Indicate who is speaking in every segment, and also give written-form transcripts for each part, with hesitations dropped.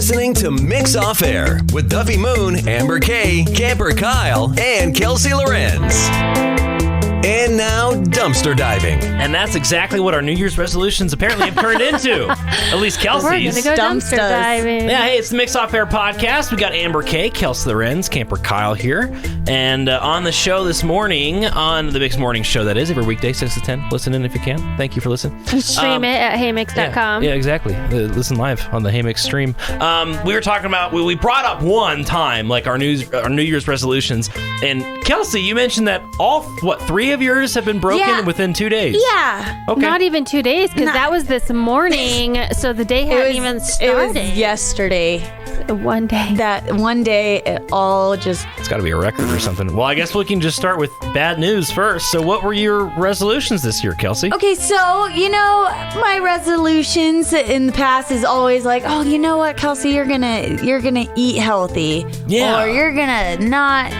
Speaker 1: listening to Mix Off Air with Duffy Moon, Amber Kay, Camper Kyle, and Kelsey Lorenz. And now, dumpster diving.
Speaker 2: And that's exactly what our New Year's resolutions apparently have turned into. At least Kelsey's.
Speaker 3: We're going to go dumpster diving.
Speaker 2: Yeah, hey, it's the Mix Off Air podcast. We got Amber Kay, Kelsey Lorenz, Camper Kyle here. And on the show this morning, on the Mix Morning Show, that is, every weekday, 6 to 10. Listen in if you can. Thank you for listening.
Speaker 3: Stream it at heymix.com.
Speaker 2: Yeah, exactly. Listen live on the Heymix stream. We were talking about, we brought up one time, like our New Year's resolutions. And Kelsey, you mentioned that all, 3 of yours have been broken within 2 days?
Speaker 4: Yeah.
Speaker 2: Okay.
Speaker 3: Not even 2 days, because that was this morning, so the day hadn't even started.
Speaker 4: It was yesterday.
Speaker 3: One day.
Speaker 4: That one day, it all just...
Speaker 2: It's got to be a record or something. Well, I guess we can just start with bad news first. So what were your resolutions this year, Kelsey?
Speaker 4: Okay, so, my resolutions in the past is always like, oh, you know what, Kelsey, you're gonna eat healthy.
Speaker 2: Yeah.
Speaker 4: Or you're gonna not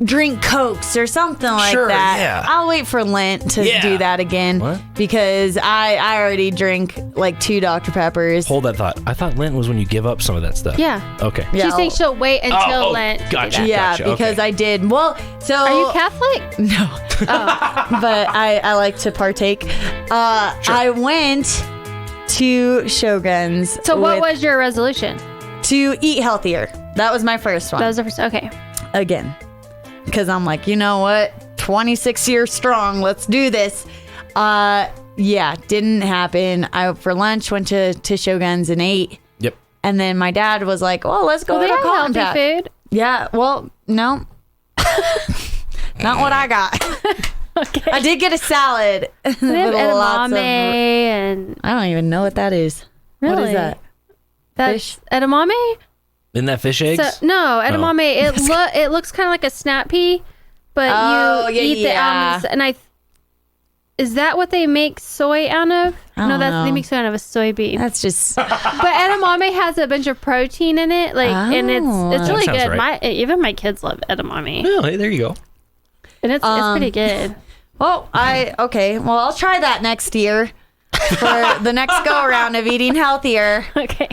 Speaker 4: drink Cokes or something like that.
Speaker 2: Yeah.
Speaker 4: I'll wait for Lent to do that again.
Speaker 2: What?
Speaker 4: Because I already drink like 2 Dr. Peppers.
Speaker 2: Hold that thought. I thought Lent was when you give up some of that stuff.
Speaker 3: Yeah.
Speaker 2: Okay.
Speaker 4: Yeah,
Speaker 3: She's saying she'll wait until Lent.
Speaker 2: Gotcha.
Speaker 4: Yeah,
Speaker 2: Gotcha.
Speaker 4: because
Speaker 2: Okay.
Speaker 4: I did. Well, so...
Speaker 3: Are you Catholic?
Speaker 4: No. But I like to partake. I went to Shogun's.
Speaker 3: So what was your resolution?
Speaker 4: To eat healthier. That was my first one.
Speaker 3: That was the first. Okay.
Speaker 4: Again. Because I'm like, you know what? 26 years strong. Let's do this. Didn't happen. I, for lunch, went to Shogun's and ate.
Speaker 2: Yep.
Speaker 4: And then my dad was like, well, let's go
Speaker 3: Well,
Speaker 4: to
Speaker 3: they
Speaker 4: the
Speaker 3: have
Speaker 4: Cotton
Speaker 3: healthy
Speaker 4: Patch.
Speaker 3: food.
Speaker 4: Yeah, well, no. Not what I got.
Speaker 3: Okay.
Speaker 4: I did get a salad.
Speaker 3: They have
Speaker 4: with lots
Speaker 3: edamame
Speaker 4: of-
Speaker 3: and...
Speaker 4: I don't even know what that is. What
Speaker 3: Really?
Speaker 4: is that?
Speaker 3: That's
Speaker 4: Fish?
Speaker 3: edamame?
Speaker 2: Isn't that fish eggs?
Speaker 3: So, no, edamame. It looks kind of like a snap pea, but you eat the almonds. And is that what they make soy out of?
Speaker 4: I don't know.
Speaker 3: They make soy out of a soybean.
Speaker 4: That's just...
Speaker 3: But edamame has a bunch of protein in it, and it's
Speaker 2: That
Speaker 3: really
Speaker 2: sounds
Speaker 3: good.
Speaker 2: right.
Speaker 3: Even my kids love edamame,
Speaker 2: Oh, hey, there you go.
Speaker 3: and it's pretty good.
Speaker 4: Well, I'll try that next year for the next go around of eating healthier.
Speaker 3: Okay.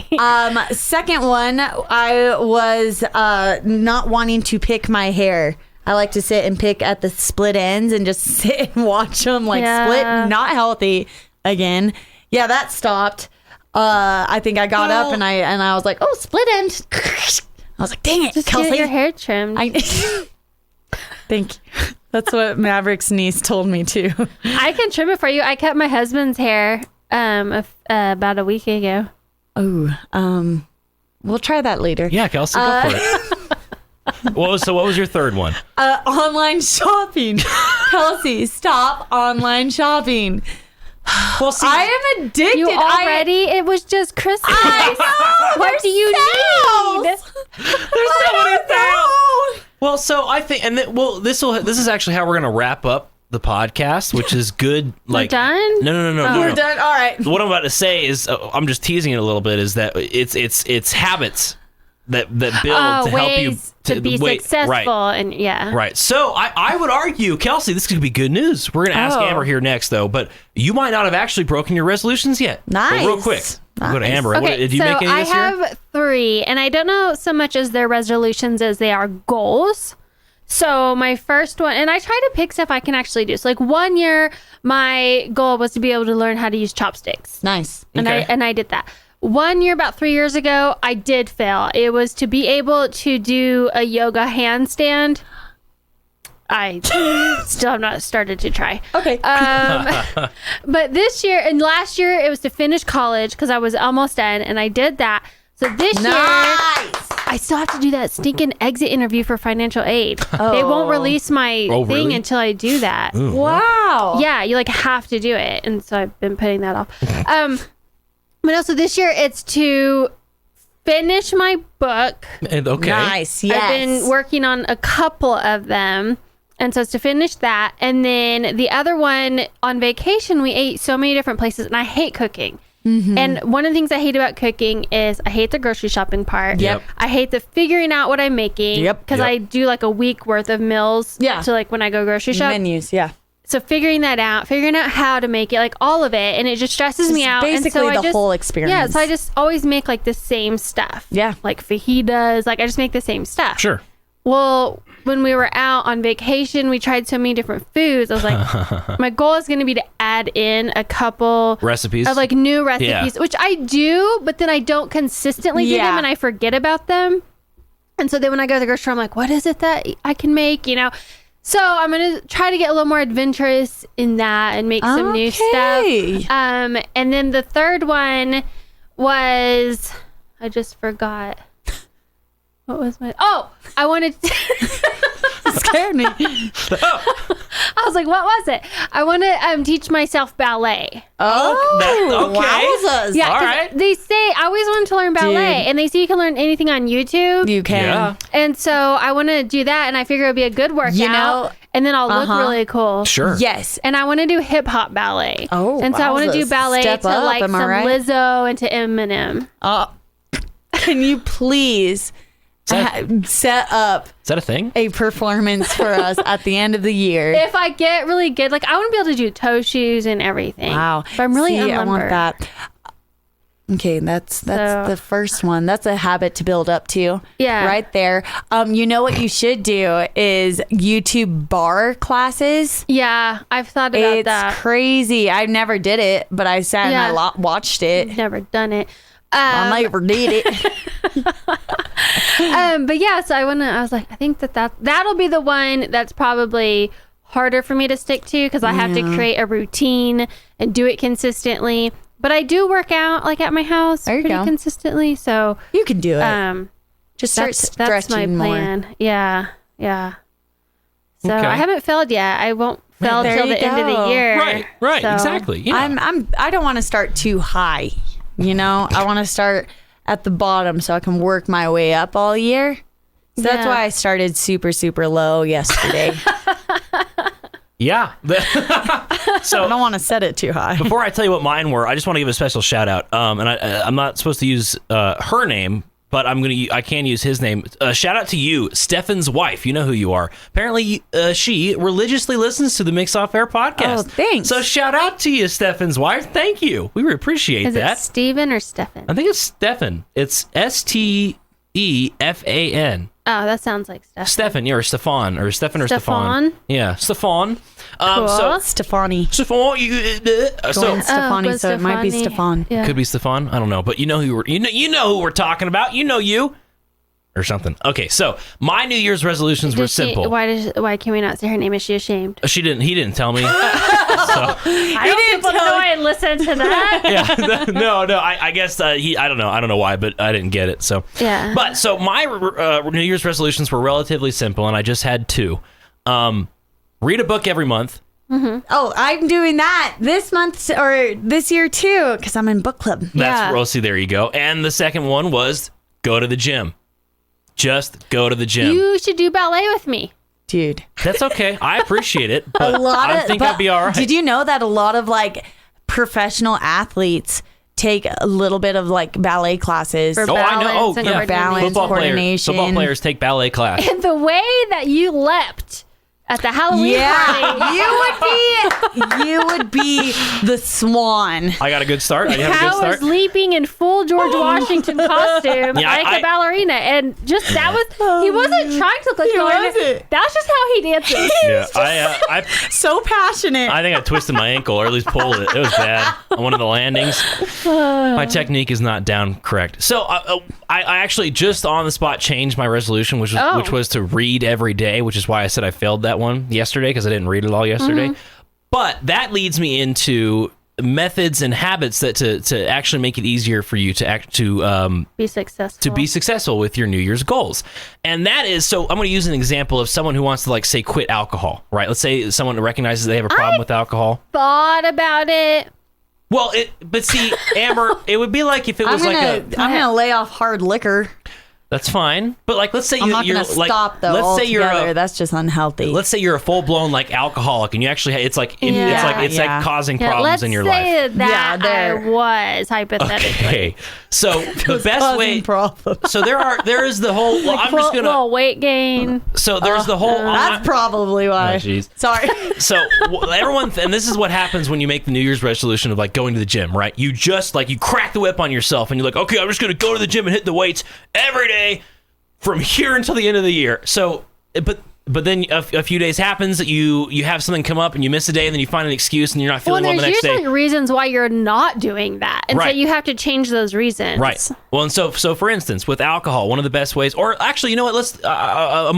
Speaker 4: Second one, I was not wanting to pick my hair. I like to sit and pick at the split ends and just sit and watch them split. Not healthy again. Yeah, that stopped. I think I got up and I was like, oh, split end. I was like, dang it,
Speaker 3: Just
Speaker 4: Kelsey.
Speaker 3: get your hair trimmed.
Speaker 4: Thank you. That's what Maverick's niece told me too.
Speaker 3: I can trim it for you. I cut my husband's hair about a week ago.
Speaker 4: Oh, we'll try that later.
Speaker 2: Yeah, Kelsey, go for it. What was your third one?
Speaker 4: Online shopping. Kelsey, stop online shopping.
Speaker 2: Well, see,
Speaker 4: I am addicted.
Speaker 3: You already? It was just Christmas. What do you need?
Speaker 2: well, so I think, this is actually how we're gonna wrap up the podcast, which is good. Like,
Speaker 3: done?
Speaker 2: No.
Speaker 4: We're done. All right.
Speaker 2: What I'm about to say is, I'm just teasing it a little bit. Is that it's habits that build to help you
Speaker 3: to be successful,
Speaker 2: right.
Speaker 3: and
Speaker 2: Right. So I would argue, Kelsey, this could be good news. We're going to ask Amber here next, though, but you might not have actually broken your resolutions yet.
Speaker 4: Nice.
Speaker 2: But real quick, we'll go to Amber.
Speaker 3: Okay,
Speaker 2: Did you make any
Speaker 3: I
Speaker 2: this year?
Speaker 3: have 3, and I don't know so much as their resolutions as they are goals. So my first one, and I try to pick stuff I can actually do. So like 1 year, my goal was to be able to learn how to use chopsticks.
Speaker 4: Nice.
Speaker 3: And I did that. 1 year, about 3 years ago, I did fail. It was to be able to do a yoga handstand. I still have not started to try.
Speaker 4: Okay.
Speaker 3: But this year and last year, it was to finish college because I was almost done, and I did that. So this year, I still have to do that stinking exit interview for financial aid. They won't release my thing
Speaker 2: really?
Speaker 3: until I do that.
Speaker 4: Wow.
Speaker 3: Yeah, you have to do it, and so I've been putting that off. But also this year, it's to finish my book.
Speaker 2: Okay.
Speaker 4: Nice. Yes.
Speaker 3: I've been working on a couple of them. And so it's to finish that. And then the other one, on vacation, we ate so many different places, and I hate cooking. Mm-hmm. And one of the things I hate about cooking is I hate the grocery shopping part.
Speaker 2: Yep.
Speaker 3: I hate the figuring out what I'm making.
Speaker 4: Yep.
Speaker 3: Because I do a week worth of meals.
Speaker 4: Yeah.
Speaker 3: To when I go grocery shop.
Speaker 4: Menus. Yeah.
Speaker 3: So figuring out how to make it, like all of it, and it just stresses me out.
Speaker 4: Basically,
Speaker 3: and so
Speaker 4: the whole experience.
Speaker 3: Yeah, so I just always make like the same stuff.
Speaker 4: Yeah.
Speaker 3: Like fajitas, like I just make the same stuff.
Speaker 2: Sure.
Speaker 3: Well, when we were out on vacation, we tried so many different foods. I was like, my goal is going to be to add in a couple
Speaker 2: Recipes
Speaker 3: of like new recipes, which I do, but then I don't consistently do them and I forget about them. And so then when I go to the grocery store, I'm like, what is it that I can make, you know? So I'm going to try to get a little more adventurous in that and make some new stuff. And then the third one was, I just forgot. What was I wanted to...
Speaker 4: Scared me.
Speaker 3: I was like, what was it? I want to teach myself ballet.
Speaker 2: Okay.
Speaker 4: Wowzers.
Speaker 3: Yeah,
Speaker 2: all right.
Speaker 3: They say I always wanted to learn ballet, and they say you can learn anything on YouTube.
Speaker 4: You can.
Speaker 2: Yeah.
Speaker 3: And so I want to do that, and I figure it would be a good workout,
Speaker 4: You know,
Speaker 3: and then I'll look really cool.
Speaker 2: Sure.
Speaker 4: Yes.
Speaker 3: And I want to do hip hop ballet.
Speaker 4: Oh,
Speaker 3: and so I want to do
Speaker 4: wowzers.
Speaker 3: ballet
Speaker 4: Step
Speaker 3: to
Speaker 4: up,
Speaker 3: like
Speaker 4: am
Speaker 3: some
Speaker 4: I right?
Speaker 3: Lizzo and to Eminem.
Speaker 4: Can you please set up
Speaker 2: Is that a thing?
Speaker 4: a performance for us at the end of the year?
Speaker 3: If I get really good, like I want to be able to do toe shoes and everything.
Speaker 4: Wow.
Speaker 3: But I'm really
Speaker 4: See, I want
Speaker 3: unlumbered.
Speaker 4: that. Okay, that's
Speaker 3: So-
Speaker 4: the first one. That's a habit to build up to.
Speaker 3: Yeah.
Speaker 4: Right there. You know what you should do is YouTube bar classes.
Speaker 3: Yeah, I've thought about
Speaker 4: It's
Speaker 3: that.
Speaker 4: crazy. I never did it, but I sat
Speaker 3: Yeah.
Speaker 4: and I watched it.
Speaker 3: Never done it.
Speaker 4: I never did it.
Speaker 3: But yeah, so I was like, I think that'll be the one that's probably harder for me to stick to because I have to create a routine and do it consistently. But I do work out like at my house
Speaker 4: There you
Speaker 3: pretty
Speaker 4: go.
Speaker 3: consistently. So
Speaker 4: You can do it. Just start
Speaker 3: that's my
Speaker 4: stretching more.
Speaker 3: plan. Yeah. So
Speaker 2: Okay.
Speaker 3: I haven't failed yet. I won't fail
Speaker 4: There
Speaker 3: till
Speaker 4: you
Speaker 3: the end of
Speaker 4: go.
Speaker 3: the year.
Speaker 2: Right.
Speaker 3: So-
Speaker 2: Exactly. Yeah.
Speaker 4: I don't want to start too high. You know, I want to start at the bottom so I can work my way up all year. So that's
Speaker 3: Yeah.
Speaker 4: why I started super, super low yesterday.
Speaker 2: Yeah. So
Speaker 4: I don't want to set it too high.
Speaker 2: before I tell you what mine were, I just want to give a special shout out. And I'm not supposed to use her name, but I can use his name. Shout out to you, Stefan's wife. You know who you are. Apparently, she religiously listens to the Mix Off Air podcast.
Speaker 4: Oh, thanks.
Speaker 2: So shout out to you, Stefan's wife. Thank you. We appreciate
Speaker 3: Is
Speaker 2: that.
Speaker 3: it Steven or Stefan?
Speaker 2: I think it's Stefan. It's Stefan.
Speaker 3: Oh, that sounds like Stefan.
Speaker 2: Stefan, yeah, or Stefan, or Stefan, or Stefan.
Speaker 3: Stefan?
Speaker 2: Yeah, Stefan.
Speaker 3: Cool.
Speaker 2: So
Speaker 4: Stefani.
Speaker 2: Stefan, so
Speaker 4: Going Stefani,
Speaker 3: good
Speaker 4: so it might be
Speaker 3: Stefani.
Speaker 4: Stefan.
Speaker 3: Yeah.
Speaker 2: could be Stefan. I don't know, but you know who who we're talking about. You know you, or something. Okay, so my New Year's resolutions were
Speaker 3: Does she-
Speaker 2: simple.
Speaker 3: why can we not say her name? Is she ashamed?
Speaker 2: He didn't tell me.
Speaker 3: I don't people know I listen to that.
Speaker 2: Yeah, no. I guess I don't know why, but I didn't get it. So
Speaker 3: Yeah.
Speaker 2: But so my New Year's resolutions were relatively simple, and I just had two. Read a book every month.
Speaker 4: Oh, I'm doing that this month or this year too because I'm in book club.
Speaker 3: Yeah.
Speaker 2: Rosie, there you go. And the second one was go to the gym. Just go to the gym.
Speaker 3: You should do ballet with me.
Speaker 4: Dude.
Speaker 2: That's okay. I appreciate it. But
Speaker 4: I
Speaker 2: think I'd be all right.
Speaker 4: Did you know that a lot of like professional athletes take a little bit of like ballet classes?
Speaker 3: For
Speaker 2: Oh, I know. Oh,
Speaker 3: balance and
Speaker 2: yeah.
Speaker 4: balance,
Speaker 2: Football
Speaker 4: coordination.
Speaker 2: players take ballet class.
Speaker 3: And the way that you leapt at the Halloween party.
Speaker 4: you would be the swan.
Speaker 2: I got a good start. I have a good
Speaker 3: I was
Speaker 2: start.
Speaker 3: leaping in full George Washington costume like
Speaker 2: I-
Speaker 3: a ballerina, and just that was he wasn't trying to look like a ballerina.
Speaker 4: wasn't.
Speaker 3: That's just how he dances.
Speaker 2: Yeah, I
Speaker 4: So passionate.
Speaker 2: I think I twisted my ankle, or at least pulled it. It was bad on one of the landings. My technique is not down correct. So I actually just on the spot changed my resolution, which was to read every day, which is why I said I failed that one yesterday because I didn't read it all yesterday. But that leads me into methods and habits that to actually make it easier for you to
Speaker 3: Be successful.
Speaker 2: to be successful with your New Year's goals. And that is, so I'm going to use an example of someone who wants to, like, say, quit alcohol, right? Let's say someone recognizes they have a problem with alcohol.
Speaker 3: Thought about it.
Speaker 2: Well, but see, Amber, it would be like if it was
Speaker 4: I'm
Speaker 2: like
Speaker 4: gonna lay off hard liquor.
Speaker 2: That's fine. But like, let's say
Speaker 4: I'm not
Speaker 2: you're
Speaker 4: gonna
Speaker 2: like,
Speaker 4: stop though.
Speaker 2: let's say you're
Speaker 4: altogether. That's just unhealthy.
Speaker 2: let's say you're a full blown like alcoholic, and you actually it's like it's like causing problems
Speaker 3: let's
Speaker 2: in your
Speaker 3: say
Speaker 2: life.
Speaker 3: that
Speaker 4: there.
Speaker 3: I was hypothetically.
Speaker 2: Okay, so the best way. So there is the whole. Well, I'm just gonna.
Speaker 3: Little weight gain.
Speaker 2: So there's the whole.
Speaker 4: That's probably why.
Speaker 2: Oh, jeez.
Speaker 4: Sorry.
Speaker 2: So everyone, and this is what happens when you make the New Year's resolution of like going to the gym, right? You just like you crack the whip on yourself, and you're like, okay, I'm just gonna go to the gym and hit the weights every day from here until the end of the year. So, but then a few days happens that you have something come up and you miss a day, and then you find an excuse and you're not feeling well the
Speaker 3: there's
Speaker 2: next
Speaker 3: usually
Speaker 2: day.
Speaker 3: reasons why you're not doing that, and so
Speaker 2: Right.
Speaker 3: you have to change those reasons.
Speaker 2: Right. Well, and so for instance, with alcohol, one of the best ways, or actually, you know what? Let's I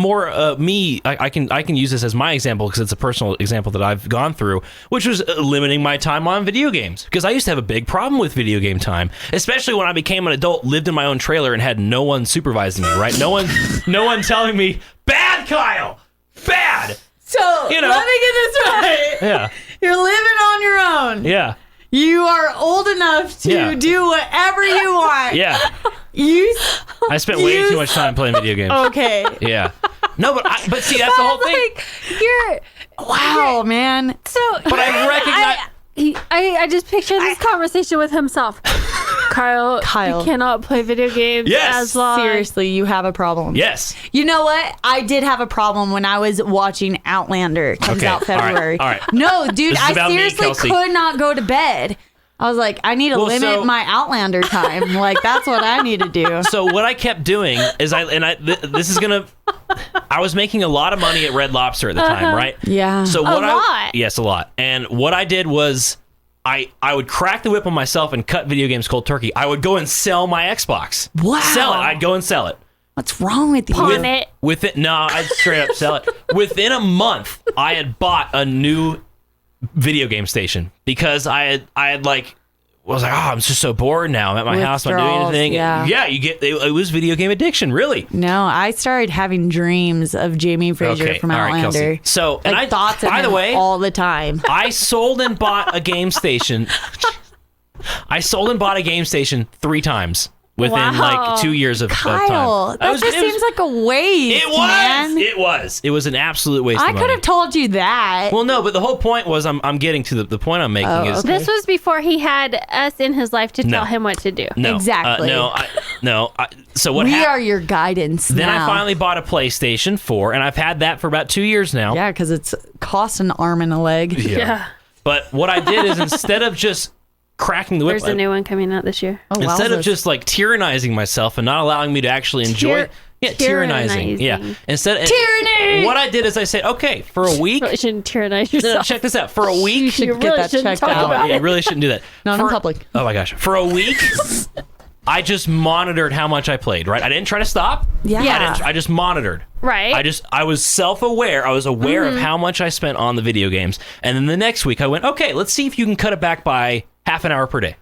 Speaker 2: can use this as my example because it's a personal example that I've gone through, which was limiting my time on video games, because I used to have a big problem with video game time, especially when I became an adult, lived in my own trailer, and had no one supervising me. Right? No one telling me, bad Kyle, bad.
Speaker 4: So let me get this right.
Speaker 2: Yeah.
Speaker 4: You're living on your own.
Speaker 2: Yeah.
Speaker 4: You are old enough to do whatever you want.
Speaker 2: Yeah. I spent way too much time playing video games.
Speaker 4: Okay.
Speaker 2: Yeah. No, but see, that's the whole thing.
Speaker 4: Wow, man.
Speaker 3: So,
Speaker 2: But I recognize.
Speaker 3: I just picture this conversation with himself. Kyle, you cannot play video games
Speaker 2: Yes.
Speaker 3: as long.
Speaker 4: Seriously, you have a problem.
Speaker 2: Yes.
Speaker 4: You know what? I did have a problem when I was watching Outlander. It comes
Speaker 2: Okay,
Speaker 4: out February.
Speaker 2: all right.
Speaker 4: No, dude,
Speaker 2: This is
Speaker 4: I
Speaker 2: about me,
Speaker 4: seriously
Speaker 2: Kelsey.
Speaker 4: could not go to bed. I was like, I need to limit
Speaker 2: so-
Speaker 4: my Outlander time. Like, that's what I need to do.
Speaker 2: So what I kept doing is I was making a lot of money at Red Lobster at the time, right?
Speaker 4: Yeah.
Speaker 2: So what
Speaker 3: lot.
Speaker 2: Yes, a lot. And what I did was I would crack the whip on myself and cut video games cold turkey. I would go and sell my Xbox.
Speaker 4: Wow.
Speaker 2: Sell it. I'd go and sell it.
Speaker 4: What's wrong with you?
Speaker 3: Pawn it.
Speaker 2: No, I'd straight up sell it. Within a month, I had bought a new video game station because I had like was like, oh, I'm just so bored now. I'm at my house, I'm not doing
Speaker 4: Withdrawals,
Speaker 2: anything.
Speaker 4: yeah.
Speaker 2: It was video game addiction, really.
Speaker 4: No, I started having dreams of Jamie Fraser from
Speaker 2: all right,
Speaker 4: Outlander.
Speaker 2: Kelsey. So, and
Speaker 4: Like
Speaker 2: I
Speaker 4: thoughts of
Speaker 2: by the
Speaker 4: him
Speaker 2: way,
Speaker 4: all the time.
Speaker 2: I sold and bought a game station. I sold and bought a game station 3 times within
Speaker 3: Wow.
Speaker 2: like 2 years of
Speaker 4: Kyle,
Speaker 2: time.
Speaker 4: that just seems like a waste.
Speaker 2: It was.
Speaker 4: Man.
Speaker 2: It was an absolute waste.
Speaker 4: I
Speaker 2: of
Speaker 4: could
Speaker 2: money.
Speaker 4: have told you that.
Speaker 2: Well, no, but the whole point was I'm getting to the point I'm making is
Speaker 3: This was before he had us in his life to
Speaker 2: No.
Speaker 3: tell him what to do.
Speaker 2: no,
Speaker 4: Exactly.
Speaker 2: So what
Speaker 4: we
Speaker 2: happened?
Speaker 4: are your guidance
Speaker 2: Then
Speaker 4: now.
Speaker 2: I finally bought a PlayStation 4, and I've had that for about 2 years now.
Speaker 4: Yeah, because it's cost an arm and a leg.
Speaker 3: Yeah.
Speaker 2: But what I did is instead of just cracking the whip,
Speaker 3: There's a new one coming out this year.
Speaker 4: Oh,
Speaker 2: instead of
Speaker 4: wowzers.
Speaker 2: just like tyrannizing myself and not allowing me to actually enjoy tyrannizing. Yeah.
Speaker 4: Tyranny!
Speaker 2: What I did is I said, okay, for a week.
Speaker 3: Really shouldn't tyrannize
Speaker 2: No,
Speaker 3: yourself.
Speaker 2: check this out. For a week.
Speaker 3: You
Speaker 4: should get
Speaker 3: really
Speaker 4: that
Speaker 3: shouldn't
Speaker 4: checked
Speaker 3: talk
Speaker 4: out.
Speaker 3: about
Speaker 2: Yeah,
Speaker 3: it.
Speaker 2: you really shouldn't do that.
Speaker 4: Not in public.
Speaker 2: Oh my gosh. For a week, I just monitored how much I played, right? I didn't try to stop.
Speaker 4: Yeah.
Speaker 2: I just monitored.
Speaker 3: Right.
Speaker 2: I was self-aware. I was aware of how much I spent on the video games. And then the next week I went, okay, let's see if you can cut it back by half an hour per day.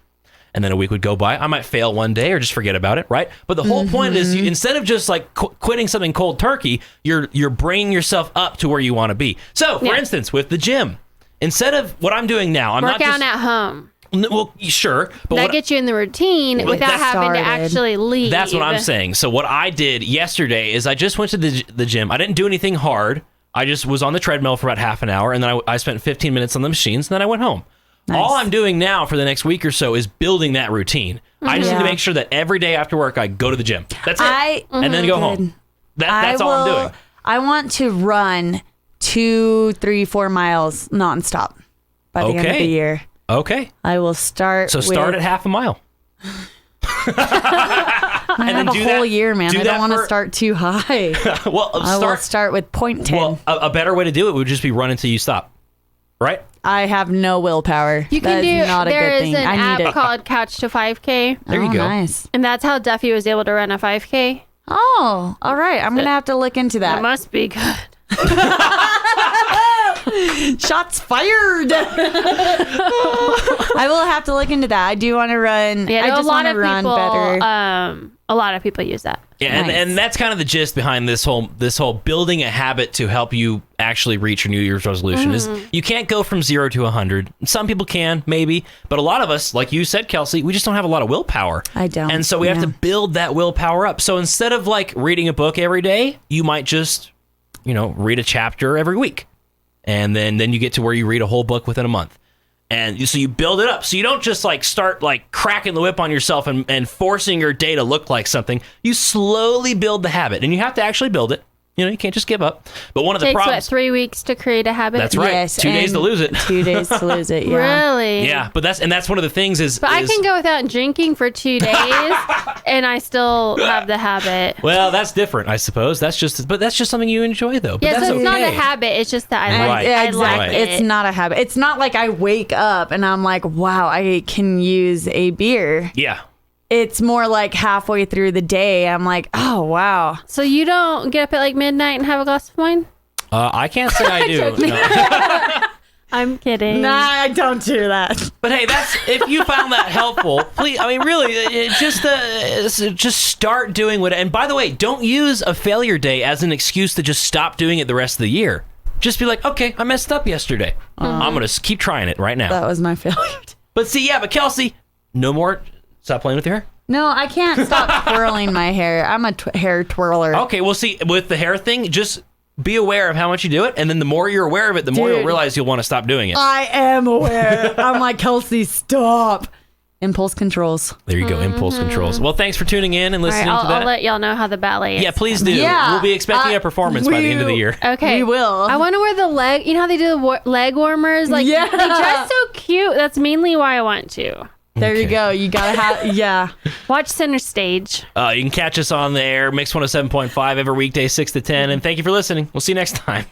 Speaker 2: And then a week would go by. I might fail one day or just forget about it, right? But the whole point is, instead of just like quitting something cold turkey, you're bringing yourself up to where you want to be. So, for instance, with the gym, instead of what I'm doing now, I'm
Speaker 3: Work
Speaker 2: not
Speaker 3: out
Speaker 2: just
Speaker 3: at home.
Speaker 2: well, sure, but
Speaker 3: That
Speaker 2: what,
Speaker 3: gets you in the routine without
Speaker 2: that's
Speaker 3: having to
Speaker 4: started.
Speaker 3: actually leave.
Speaker 2: that's what I'm saying. So what I did yesterday is I just went to the gym. I didn't do anything hard. I just was on the treadmill for about half an hour, and then I spent 15 minutes on the machines, and then I went home. All I'm doing now for the next week or so is building that routine. I just need to make sure that every day after work I go to the gym. That's it. And then go home. That's all I'm doing.
Speaker 4: I want to run 2, 3, 4 miles nonstop by the end of
Speaker 2: Okay.
Speaker 4: the year.
Speaker 2: Okay.
Speaker 4: I will start.
Speaker 2: So start at half a mile.
Speaker 4: I
Speaker 2: then
Speaker 4: have
Speaker 2: do
Speaker 4: a whole
Speaker 2: that-
Speaker 4: year, man.
Speaker 2: do
Speaker 4: I
Speaker 2: that
Speaker 4: don't want to
Speaker 2: for-
Speaker 4: start too high.
Speaker 2: Well,
Speaker 4: I will start with 0.10.
Speaker 2: Well, a better way to do it would just be run until you stop. Right?
Speaker 4: I have no willpower.
Speaker 3: You can
Speaker 4: That is
Speaker 3: do.
Speaker 4: not a
Speaker 3: There
Speaker 4: good
Speaker 3: is
Speaker 4: thing.
Speaker 3: an
Speaker 4: I
Speaker 3: app
Speaker 4: need it.
Speaker 3: called Couch to 5K,
Speaker 2: There you
Speaker 4: Oh,
Speaker 2: go.
Speaker 4: Nice.
Speaker 3: and that's how Duffy was able to run a 5K.
Speaker 4: Oh, all right. I'm gonna have to look into
Speaker 3: That
Speaker 4: that.
Speaker 3: must be good.
Speaker 4: Shots fired. I will have to look into that. I do want to run.
Speaker 3: Yeah,
Speaker 4: I just
Speaker 3: a lot
Speaker 4: want to
Speaker 3: of
Speaker 4: run
Speaker 3: people.
Speaker 4: better.
Speaker 3: A lot of people use that.
Speaker 2: Yeah,
Speaker 4: Nice.
Speaker 2: and that's kind of the gist behind this whole building a habit to help you actually reach your New Year's resolution is you can't go from 0 to 100. Some people can, maybe, but a lot of us, like you said, Kelsey, we just don't have a lot of willpower.
Speaker 4: I don't,
Speaker 2: And so we have
Speaker 4: yeah.
Speaker 2: to build that willpower up. So instead of like reading a book every day, you might just, read a chapter every week. And then you get to where you read a whole book within a month. And so you build it up. So you don't just like start like cracking the whip on yourself and forcing your day to look like something. You slowly build the habit, and you have to actually build it. You can't just give up. But one of the
Speaker 3: Takes
Speaker 2: problems.
Speaker 3: 3 weeks to create a habit.
Speaker 2: That's right.
Speaker 4: Yes,
Speaker 2: 2 days to
Speaker 4: and
Speaker 2: lose it.
Speaker 4: 2 days to lose it. Yeah.
Speaker 3: Really?
Speaker 2: Yeah, but that's one of the things is.
Speaker 3: But I can go without drinking for 2 days, and I still have the habit.
Speaker 2: Well, that's different, I suppose. That's just something you enjoy, though. But
Speaker 3: Yeah,
Speaker 2: that's
Speaker 3: so it's not a
Speaker 2: okay.
Speaker 3: habit. It's just that I like,
Speaker 2: Right.
Speaker 4: Yeah,
Speaker 3: I
Speaker 4: exactly.
Speaker 3: like it.
Speaker 4: It's not a habit. It's not like I wake up and I'm like, wow, I can use a beer.
Speaker 2: Yeah.
Speaker 4: It's more like halfway through the day, I'm like, oh, wow.
Speaker 3: So you don't get up at like midnight and have a glass of wine?
Speaker 2: I can't say I do. No.
Speaker 3: I'm kidding.
Speaker 4: Nah, I don't do that.
Speaker 2: But hey, if you found that helpful, please. I mean, really, just start doing what. And by the way, don't use a failure day as an excuse to just stop doing it the rest of the year. Just be like, okay, I messed up yesterday. I'm gonna keep trying it right now.
Speaker 4: That was my failure.
Speaker 2: But see, but Kelsey, no more. Stop playing with your hair.
Speaker 4: No, I can't stop twirling my hair. I'm a hair twirler.
Speaker 2: Okay, well, see, with the hair thing, just be aware of how much you do it, and then the more you're aware of it, the more you'll
Speaker 4: Dude.
Speaker 2: realize you'll want to stop doing it.
Speaker 4: I am aware. I'm like, Kelsey, stop. Impulse controls.
Speaker 2: There you go, impulse controls. Well, thanks for tuning in and
Speaker 3: All
Speaker 2: listening
Speaker 3: right,
Speaker 2: to that.
Speaker 3: I'll let y'all know how the ballet is.
Speaker 2: Yeah, please do.
Speaker 4: Yeah,
Speaker 2: We'll be expecting a performance by the end of the year.
Speaker 3: Okay.
Speaker 4: We will.
Speaker 3: I want to wear the leg. You know how they do the leg warmers? Like,
Speaker 4: Yeah.
Speaker 3: they dress so cute. That's mainly why I want to.
Speaker 4: There you
Speaker 2: Okay.
Speaker 4: go. You gotta have, yeah.
Speaker 3: Watch Center Stage.
Speaker 2: You can catch us on the air, Mix 107.5 every weekday, 6 to 10. And thank you for listening. We'll see you next time.